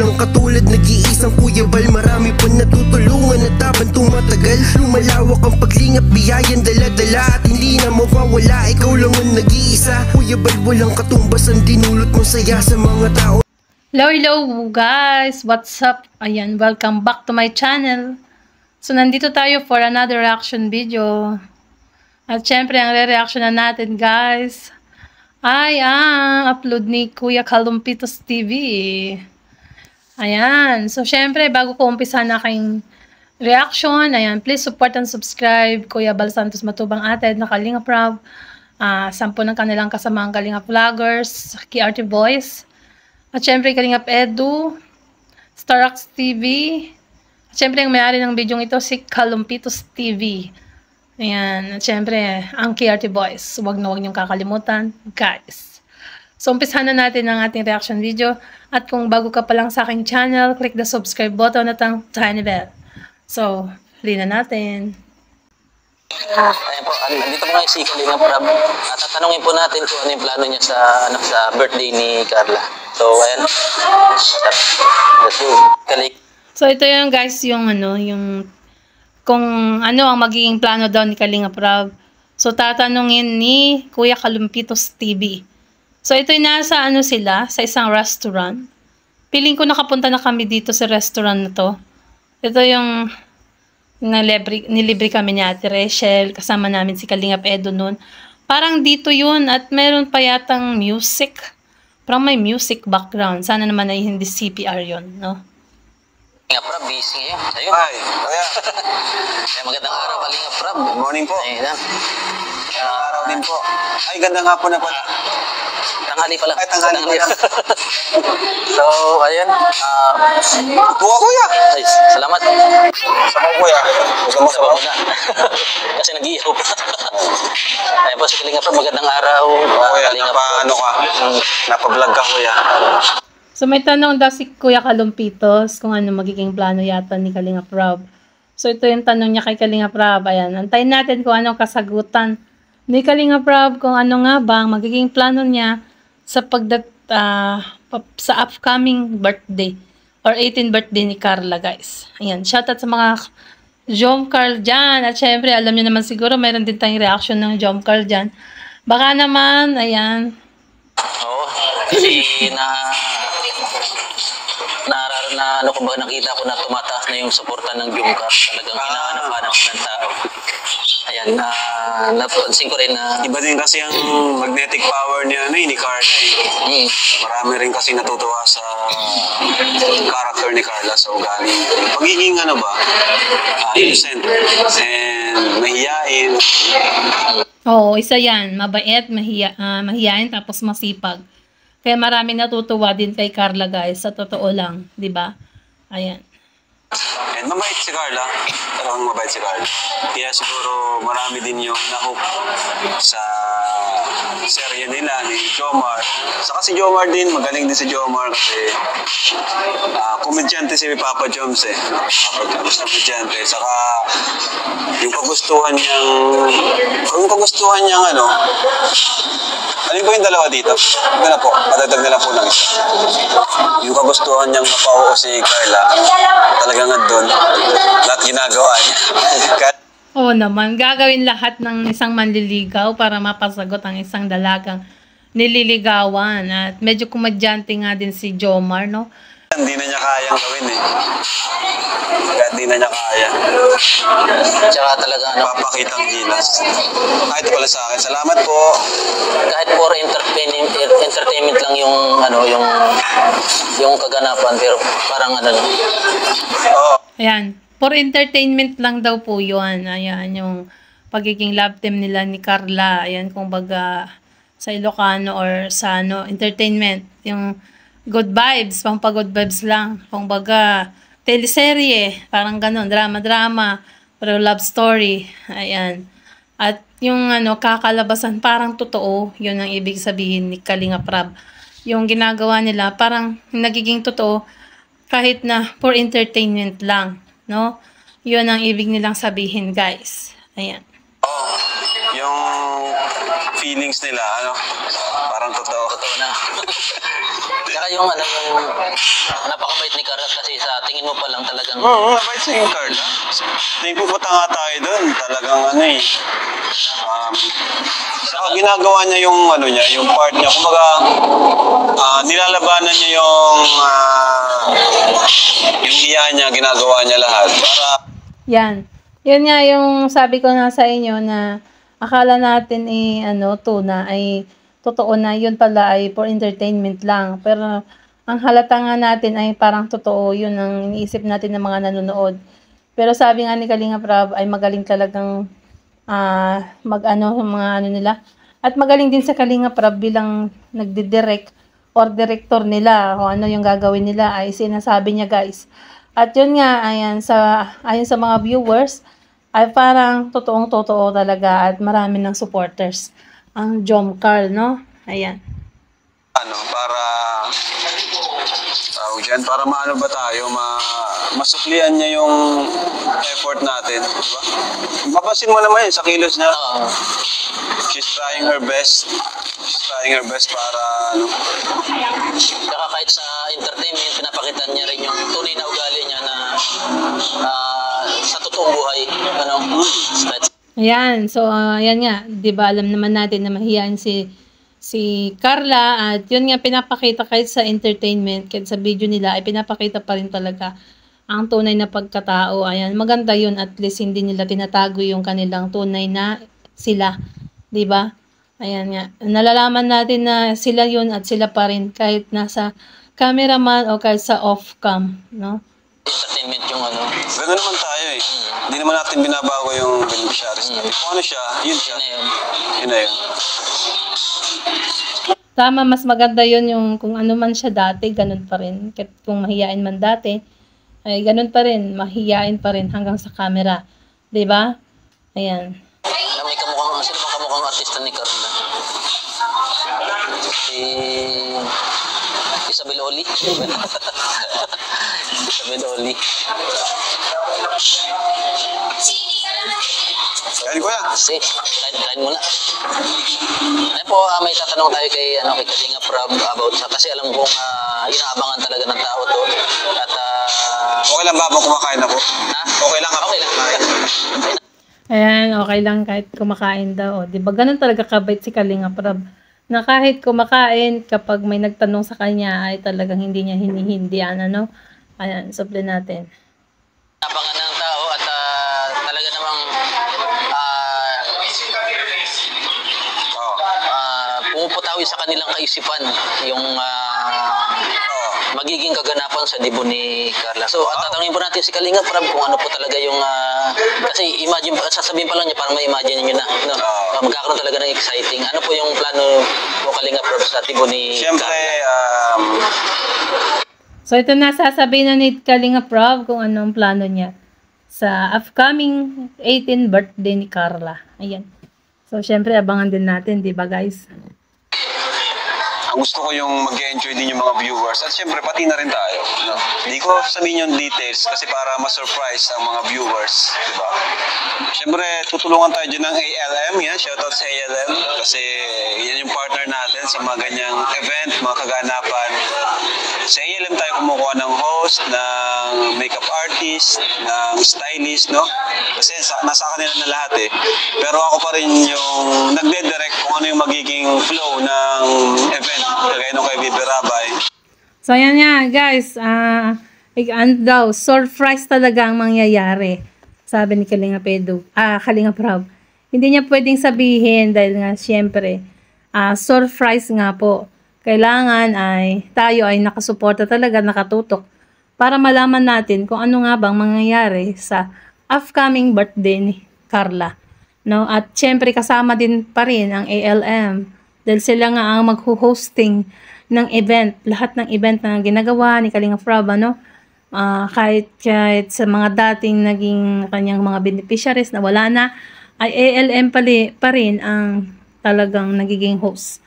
walang katulad, nag-iisang Kuya Bal. Marami pa natutulungan at habang tumatagal, lumalawak ang paglingap, biyayan dala-dala at hindi na mawawala. Ikaw lang ang nag-iisa, Kuya Bal, walang katumbas ang dinulot mo saya sa mga tao. Hello guys! What's up? Ayan, welcome back to my channel. So, nandito tayo for another reaction video. At syempre, ang re-reaction na natin guys ay ang upload ni Kuya Kalumpitos TV. Ayan. So, syempre, bago ko umpisa na aking reaction, ayan, please support and subscribe Kuya Bal Santos Matubang Ated na Kalinga Prab. 10 ng kanilang kasamaang Kalinga Vloggers, KRT Boys. At syempre, Kalingap Edu, Starax TV. At syempre, ang may-ari ng video ito, si Kalumpitos TV. Ayan. At syempre, ang KRT Boys. Huwag na huwag niyong kakalimutan, guys. So, umpisahan na natin ang ating reaction video. At kung bago ka pa lang sa aking channel, click the subscribe button at ang tiny bell. So, play na natin. Ayan po, nandito po ngayon si Kalinga Prab. Tatanungin po natin kung ano yung plano niya sa birthday ni Carla. So, ayan. Let's go. So, ito yung guys, yung kung ano ang magiging plano daw ni Kalinga Prab. So, tatanungin ni Kuya Kalumpitos TV. So, ito yung nasa sila, sa isang restaurant. Piling ko nakapunta na kami dito sa restaurant na to. Ito yung nilibre kami ni Ate Rachel, kasama namin si Kalingap Edo noon. Parang dito yun, at meron pa yatang music. Parang may music background. Sana naman ay hindi CPR yun, no? Kalinga Prab, busy ngayon. Ayun. Hi, kuya. Magandang araw, Kalinga Prab. Good morning po. Ayun. Magandang araw din po. Ay, gandang hapon na pala. Tanghali pala. Ay, tanghali pala. So, ayun. Buwa, kuya. Ay, salamat. Sabaw, kuya. Gusto mo sabaw? Kasi nag-iihaw pa. Ayun po, si Kalinga Prab, magandang araw. Kuya, Kalinga Prab. napablog ka, kuya. So, may tanong daw si Kuya Kalumpitos kung ano magiging plano yata ni Kalinga Prab. So, ito yung tanong niya kay Kalinga Prab. Ayan, antayin natin kung anong kasagutan ni Kalinga Prab, kung ano nga ba ang magiging plano niya sa sa upcoming birthday or 18th birthday ni Carla, guys. Ayan, shoutout sa mga Jomcar dyan. At syempre, alam niyo naman siguro, mayroon din tayong reaction ng Jomcar dyan. Baka naman, ayan. Oo, kasi ano ko ba, nakita ko na tumataas na yung suporta ng Jomcar. Talagang hinahanap-hanap ng tao. Ayan, napansin ko rin na Iba din kasi ang magnetic power niya ni Carla eh. Marami rin kasi natutuwa sa character ni Carla sa ugali. Pagiging innocent and mahiyain. Oo, isa yan. Mabait, mahiyain, tapos masipag. Kaya maraming natutuwa din kay Carla, guys. Sa totoo lang, di ba? Ayan. And mabait si Carla. Talagang mabait si Carla. Kaya siguro marami din yung nahook sa serye nila ni Jomar. Saka si Jomar din, magaling din si Jomar kasi komedyante si Papa Joms eh. Papa Joms, komedyante. Saka yung pagustuhan niyang ano ba yung dalawa dito? Ito na po, patagdag na lang po ng isa. Yung kagustuhan niyang mapauo si Carla, talagang doon, lahat ginagawa niya. Oo naman, gagawin lahat ng isang manliligaw para mapasagot ang isang dalagang nililigawan. At medyo kumadyante nga din si Jomar, no? Hindi na niya kayang gawin eh. Hindi na niya kaya. tsaka talaga Papakitang gilas. Kahit pala sa akin, salamat po. kahit for entertainment lang yung kaganapan, pero parang Oo. Ayan, for entertainment lang daw po yun. Ayan, yung pagiging love team nila ni Carla. Ayan, kung baga sa Ilocano or sa entertainment. Yung good vibes, pang pa-good vibes lang. Kung baga, teleserye, parang ganun, drama-drama, pero love story. Ayan. At yung kakalabasan, parang totoo. Yun ang ibig sabihin ni Kalinga Prab. Yung ginagawa nila, parang nagiging totoo kahit na for entertainment lang, no? Yun ang ibig nilang sabihin, guys. Ayan. Yung feelings nila, parang totoo. totoo na. Kaya yung napakabait ni Carla kasi sa tingin mo pa lang talagang Oo, mabait si Carla. Hindi pupunta nga tayo doon. Talagang saka ginagawa niya yung yung part niya. Kumbaga, nilalabanan niya yung hiya niya, ginagawa niya lahat. Para Yan. Yun nga yung sabi ko nga sa inyo na akala natin tuna ay totoo na, yun pala ay for entertainment lang. Pero ang halata nga natin ay parang totoo, yun ang iniisip natin ng mga nanonood. Pero sabi nga ni Kalinga Prab ay magaling talagang mga nila. At magaling din sa Kalinga Prab bilang nagdidirect or director nila kung ano yung gagawin nila ay sinasabi niya, guys. At yun nga, ayon sa mga viewers, ay parang totoong-totoo talaga at marami ng supporters ang Jom Carl, no? Ayan. para maano ba tayo, masuklian niya yung effort natin, di ba? Mapapansin mo naman yun sa kilos niya. She's trying her best. She's trying her best para Saka kahit sa entertainment, pinapakita niya rin yung tunay na ugali niya na sa totoong buhay. Ayan, so ayan nga, 'di ba alam naman natin na mahiyain si Carla at yun nga pinapakita kahit sa entertainment, kahit sa video nila ay pinapakita pa rin talaga ang tunay na pagkatao. Ayan, maganda yun, at least hindi nila tinatago yung kanilang tunay na sila, 'di ba? Ayan nga, nalalaman natin na sila yun at sila pa rin kahit nasa cameraman o kahit sa off-cam, no? Entertainment yung Gano'n naman tayo eh. Hindi naman natin binabago yung beneficiaries natin. Kung ano siya, yun siya. Yun na yun. Tama, mas maganda yun yung kung ano man siya dati, ganun pa rin. Kahit kung mahiyain man dati, ay ganun pa rin, mahiyain pa rin hanggang sa camera. 'Di ba? Ayan. May kamukhang, sino bang kamukhang artista ni Carla? Si Isabel Oli. Isabel Oli. Kain ko yan. Kain muna. Ano po, may tatanong tayo kay Kalinga Prab about sa, kasi alam kong inaabangan talaga ng tao to. At okay lang ba habang kumakain ako? Okay lang ako. Okay lang. Ayan, okay lang kahit kumakain daw. Di ba ganun talaga kabait si Kalinga Prab? Na kahit kumakain, kapag may nagtanong sa kanya, ay talagang hindi niya hinihindian, Ayan, suple natin. Abangan ng tao at talaga namang pumuputawi sa kanilang kaisipan yung magiging kaganapan sa debut ni Carla. So, tatanungin po natin si Kalinga Prab kung ano po talaga yung kasi imagine, sasabihin pa lang niya para ma-imagine niyo na, magkakaroon talaga ng exciting. Ano po yung plano mo, Kalinga Prab, sa debut ni Siyempre, Carla? So, ito na, sasabihin na ni Kalinga Prab kung anong plano niya sa upcoming 18th birthday ni Carla. Ayan. So, syempre, abangan din natin, di ba, guys? ang gusto ko yung mag-enjoy din yung mga viewers. At syempre, pati na rin tayo. No? Hindi ko sabihin yung details kasi para ma-surprise ang mga viewers. Diba? Syempre, tutulungan tayo dyan ng ALM. Yan, shoutout sa ALM. Kasi yan yung partner natin sa mga ganyang event, mga kaganapan. Sa ALM tayo kumukuha ng host, ng makeup artist, ng stylist, no? Kasi nasa kanila na lahat eh. Pero ako pa rin yung nagde-direct kung ano yung magiging flow ng event. Kagaya nung kay Bibi Rabay. So, yan nga, guys. Surprise talaga ang mangyayari. Sabi ni Kalinga Prab. Hindi niya pwedeng sabihin dahil nga, syempre, surprise nga po. Kailangan ay tayo ay nakasuporta talaga, nakatutok para malaman natin kung ano nga bang mangyayari sa upcoming birthday ni Carla. No? At syempre kasama din pa rin ang ALM dahil sila nga ang magho-hosting ng event. Lahat ng event na ginagawa ni Kalinga Prab, kahit sa mga dating naging kanyang mga beneficiaries na wala na, ay ALM pa rin ang talagang nagiging host.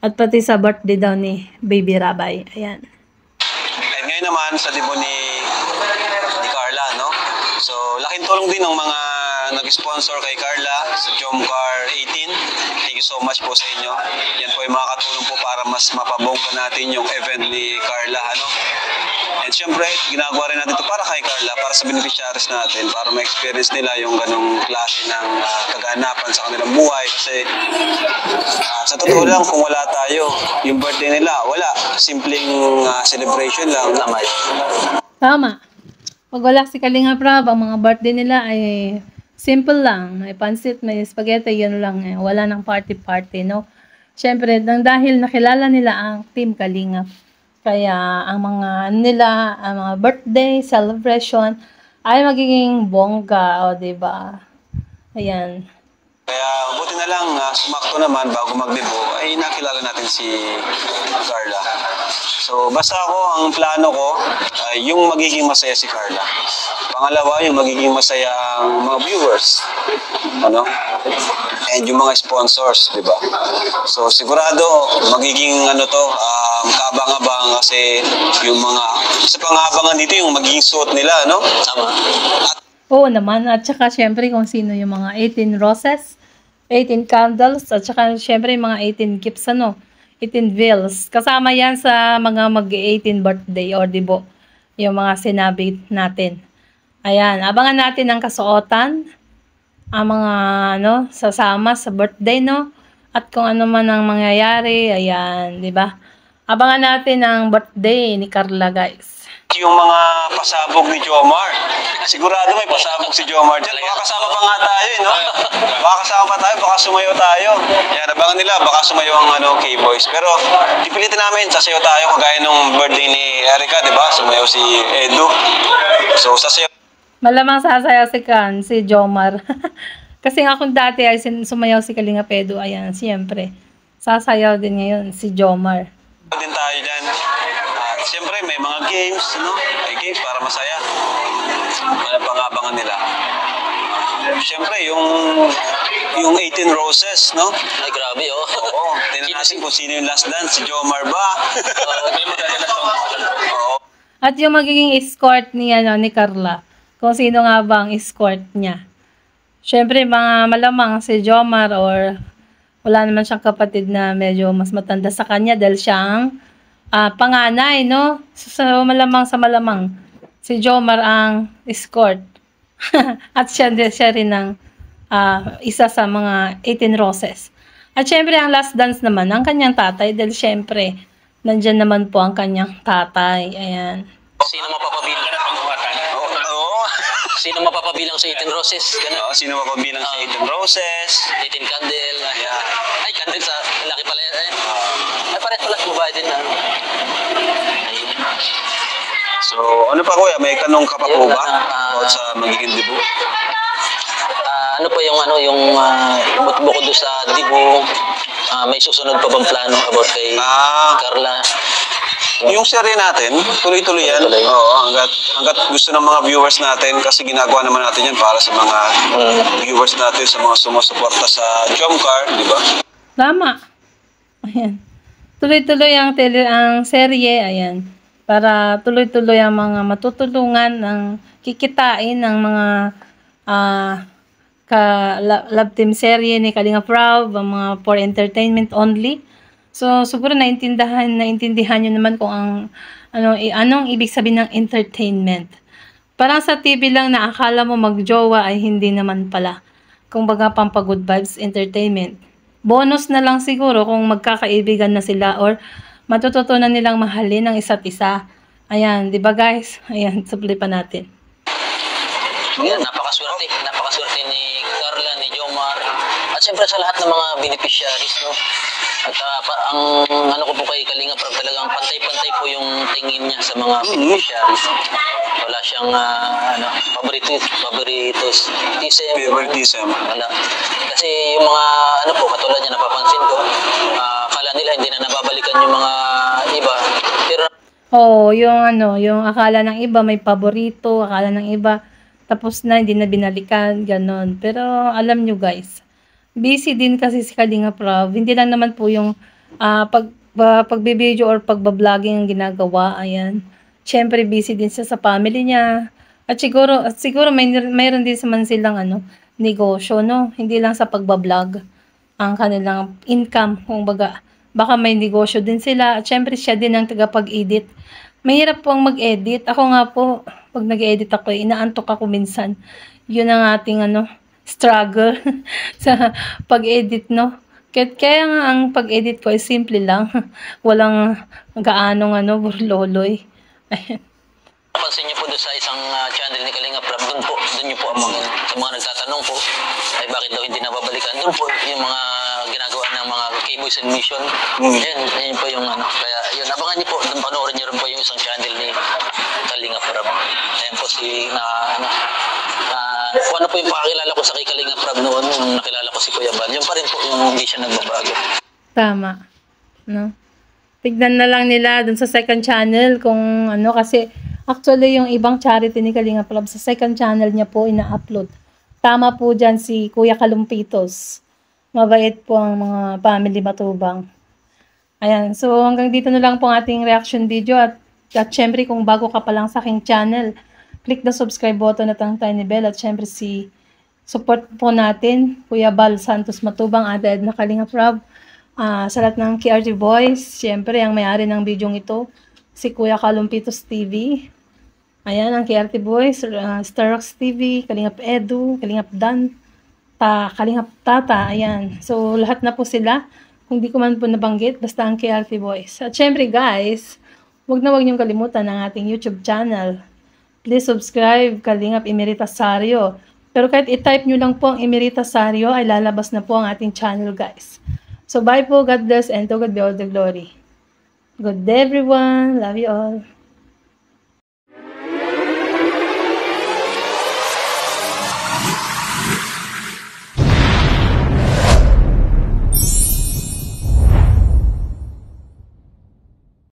At pati sa birthday daw ni Baby Rabay. Ayan. And ngayon naman sa debut ni Carla, no? So, laking tulong din ng mga nag-sponsor kay Carla sa Jomcar 18. Thank you so much po sa inyo. Yan po yung mga katulong po para mas mapabongga natin yung event ni Carla, ano? And syempre, ginagawa rin natin ito para kay Carla, para sa beneficiaries natin, para ma-experience nila yung ganong klase ng kaganapan sa kanilang buhay. Kasi sa totoo lang, kung wala tayo, yung birthday nila, wala. Simpleng celebration lang. Tama. Pag wala si Kalinga Prab, ang mga birthday nila ay simple lang. May pansit, may spaghetti, yun lang. Wala ng party-party, no? Siyempre, dahil nakilala nila ang Team Kalinga. Kaya ang mga ang mga birthday celebration ay magiging bongga, o diba? Ayan. Kaya buti na lang, sumakto naman bago mag-debut, ay nakilala natin si Carla. So basta ako, ang plano ko ay yung magiging masaya si Carla. Pangalawa, yung magiging masaya ang mga viewers. Ano? And yung mga sponsors, di ba? So sigurado, magiging kabang-abang kasi yung mga, sa pangabangan dito yung magiging suot nila, no? Tama. Oo naman. At saka syempre kung sino yung mga 18 roses, 18 candles, at saka syempre yung mga 18 gifts, 18 veils. Kasama yan sa mga mag-18 birthday or dibo. Yung mga sinabi natin. Ayan. Abangan natin ang kasuotan. Ang mga sasama sa birthday, no? At kung ano man ang mangyayari. Ayan. Diba? Abangan natin ang birthday ni Carla, guys. Yung mga pasabog ni Jomar. Sigurado may pasabog si Jomar dyan. Baka kasama pa nga tayo, no? Baka kasama pa tayo, baka sumayo tayo. Yan, abangan nila, baka sumayo ang K-Boys. Pero, pipilitin namin, sasayo tayo kagaya nung birthday ni Erica, di ba? Sumayo si Edu. So, sasayo. Malamang sasayaw si Jomar. Kasi nga kung dati ay sumayaw si Kalinga Edu, ayan, siyempre. Sasayaw din ngayon si Jomar. Din tayo dyan. Siyempre, may mga games, no? May games para masaya. Ano pangabangan nila? Siyempre, yung 18 roses, no? Ay, grabe, oh. Oo. Tingnan natin kung sino yung last dance. Si Jomar ba? May magaganda sa Oo. At yung magiging escort ni Carla. Kung sino nga ba ang escort niya. Siyempre, mga malamang si Jomar or wala naman siyang kapatid na medyo mas matanda sa kanya dahil siyang panganay, no? So, malamang si Jomar ang escort. At siya rin ang isa sa mga 18 roses. At syempre, ang last dance naman, ang kanyang tatay, dahil syempre, nandyan naman po ang kanyang tatay. Ayan. Sino mapapabilang? Oo. Sino mapapabilang sa 18 roses? Ganun. Oo, sino mapabilang sa 18 roses? 18 candle. Ay, candle sa laki pala yan. Ay, pares pala sa babae din. So, ano pa kuya? May tanong ka pa po ba? About sa magiging debut? Ano pa yung bukod doon sa debut, may susunod pa bang plano about kay Carla? Yung serye natin, tuloy-tuloy yan. Oo, hanggat gusto ng mga viewers natin kasi ginagawa naman natin yan para sa mga viewers natin, sa mga sumusuporta sa Jomcar, di ba? Tama. Ayan. Tuloy-tuloy ang serye, ayan. Para tuloy-tuloy ang mga matutulungan ng kikitain ng mga love team serye ni Kalinga Prab, ang mga for entertainment only. So, siguro naintindihan nyo naman kung anong ibig sabihin ng entertainment. Parang sa TV lang na akala mo magjowa ay hindi naman pala. Kung baga pampagood vibes entertainment. Bonus na lang siguro kung magkakaibigan na sila or matututunan nilang mahalin ang isa't isa. Ayan, di ba guys? Ayan, supply pa natin. Ayan, napakaswerte ni Carla, ni Jomar, at siyempre sa lahat ng mga beneficiaries, no? At ang ko po kay Kalinga Prab, talagang pantay-pantay po yung tingin niya sa mga beneficiaries. Wala siyang favoritism. Wala. Kasi yung mga katulad niya napapansin ko, akala nila hindi na nababalikan yung mga iba. Pero yung akala ng iba may paborito, akala ng iba tapos na hindi na binalikan, ganon. Pero alam nyo guys, busy din kasi si Kalinga Prab. Hindi lang naman po yung pagbibideo or pagbabloging ang ginagawa. Ayan. Siyempre busy din siya sa family niya. At siguro mayroon din naman silang negosyo, no? Hindi lang sa pagbablog ang kanilang income, kung baga. Baka may negosyo din sila. At syempre, siya din ang tagapag-edit. Mahirap po ang mag-edit. Ako nga po, pag nag-edit ako, inaantok ako minsan. Yun ang ating struggle sa pag-edit, no? Kaya nga ang pag-edit ko ay simple lang. Walang gaanong burloloy. Napansin niyo po doon sa isang channel ni Kalinga Prab, doon niyo po sa mga nagtatanong po, ay bakit daw hindi nababalikan. Doon po yung mga ginagawa ng mga K-Boys and Mission. Yun po yung kaya yun, abangan niyo po, panoorin niyo rin po yung isang channel ni Kalinga Prab. Ayan po kung ano po yung pakakilala ko sa kay Kalinga Prab noon, nung nakilala ko si Kuya Bal, yun pa rin po yung hindi siya nagbabago. Tama. No? Tignan na lang nila dun sa second channel kung kasi actually yung ibang charity ni Kalinga Prab sa second channel niya po ina-upload. Tama po dyan si Kuya Kalumpitos. Mabait po ang mga family matubang. Ayan, so hanggang dito na lang po ang ating reaction video at syempre kung bago ka pa lang sa aking channel, click the subscribe button at ang tiny bell at syempre support po natin Kuya Bal Santos Matubang, Ate Edna Kalinga Prab, sa lahat ng KRT Boys, syempre ang may-ari ng video ito, si Kuya Kalumpitos TV. Ayan, ang KRT Boys, Starrocks TV, Kalingap Edu, Kalingap Dan, Kalingap Tata, ayan. So, lahat na po sila. Kung di ko man po nabanggit, basta ang KRT Boys. At syempre guys, wag niyong kalimutan ang ating YouTube channel. Please subscribe, Kalingap Emerita Sario. Pero kahit i-type nyo lang po ang Emerita Sario, ay lalabas na po ang ating channel guys. So, bye po, God bless, and to God be all the glory. Good day everyone, love you all.